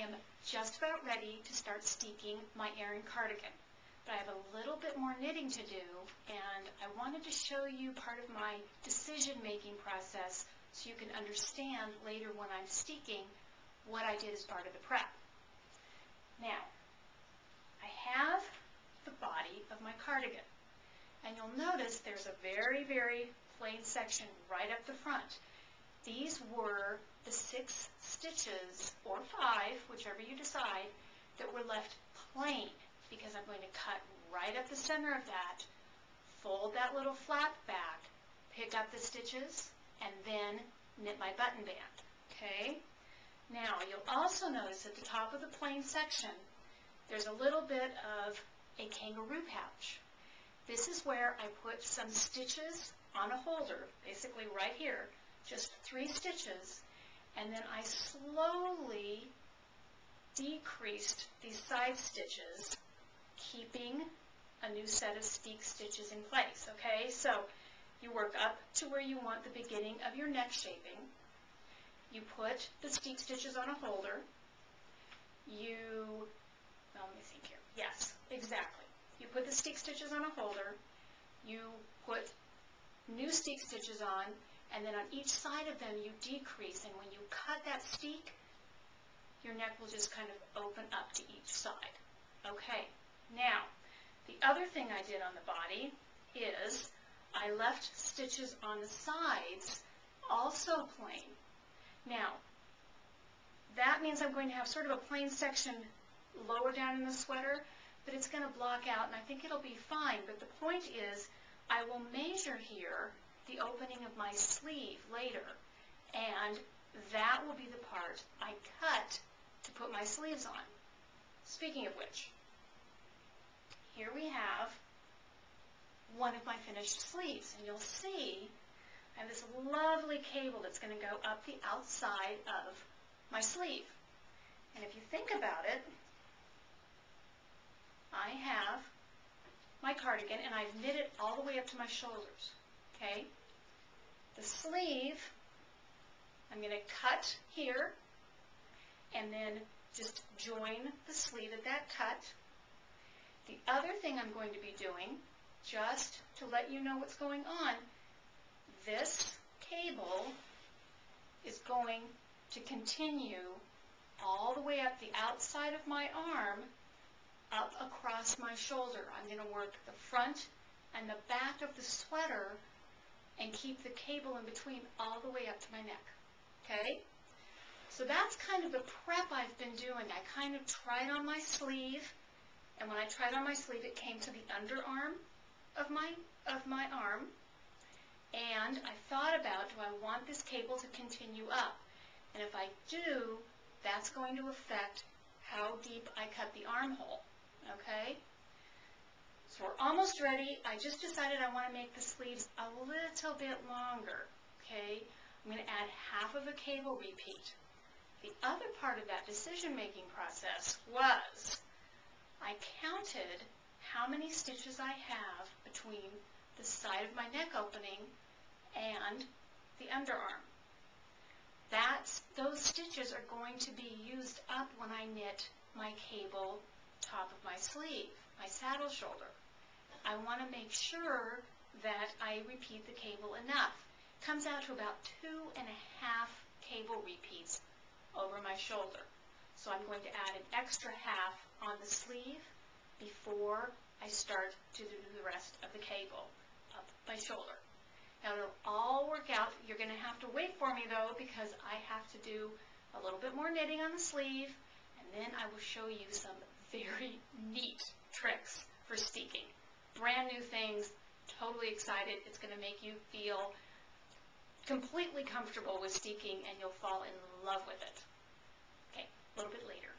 am just about ready to start steeking my Aran cardigan. But I have a little bit more knitting to do, and I wanted to show you part of my decision-making process so you can understand later when I'm steeking what I did as part of the prep. Now, I have the body of my cardigan, and you'll notice there's a very, very plain section right up the front. These were the 6 stitches, or 5, whichever you decide, that were left plain, because I'm going to cut right up the center of that, fold that little flap back, pick up the stitches, and then knit my button band. Okay? Now, you'll also notice at the top of the plain section, there's a little bit of a kangaroo pouch. This is where I put some stitches on a holder, basically right here, just 3 stitches, and then I slowly decreased these side stitches, keeping a new set of steek stitches in place. Okay, so you work up to where you want the beginning of your neck shaping. You put the steek stitches on a holder. Well, let me think here. Yes, exactly. You put the steek stitches on a holder. You put new steek stitches on, and then on each side of them you decrease, and when you cut that steek, your neck will just kind of open up to each side. Okay, now, the other thing I did on the body is I left stitches on the sides also plain. Now, that means I'm going to have sort of a plain section lower down in the sweater, but it's going to block out, and I think it'll be fine. But the point is, I will measure here the opening of my sleeve later, and that will be the part I cut to put my sleeves on. Speaking of which, here we have one of my finished sleeves, and you'll see I have this lovely cable that's going to go up the outside of my sleeve. And if you think about it, I have my cardigan, and I've knit it all the way up to my shoulders. Okay? The sleeve, I'm going to cut here, and then just join the sleeve at that cut. The other thing I'm going to be doing, just to let you know what's going on, this cable is going to continue all the way up the outside of my arm, up across my shoulder. I'm going to work the front and the back of the sweater and keep the cable in between all the way up to my neck. Okay? So that's kind of the prep I've been doing. I kind of tried on my sleeve, and when I tried on my sleeve, it came to the underarm of my arm, and I thought about, do I want this cable to continue up? And if I do, that's going to affect how deep I cut the armhole. Okay? So we're almost ready. I just decided I want to make the sleeves a little bit longer. Okay? I'm going to add half of a cable repeat. The other part of that decision-making process was I counted how many stitches I have between the side of my neck opening and the underarm. Those stitches are going to be used up when I knit my cable top of my sleeve, my saddle shoulder. I want to make sure that I repeat the cable enough. It comes out to about 2.5 cable repeats over my shoulder. So I'm going to add an extra half on the sleeve before I start to do the rest of the cable up my shoulder. Now it'll all work out. You're going to have to wait for me though, because I have to do a little bit more knitting on the sleeve, and then I will show you some very neat tricks for steeking. Brand new things, totally excited. It's going to make you feel completely comfortable with steeking, and you'll fall in love with it. Okay, a little bit later.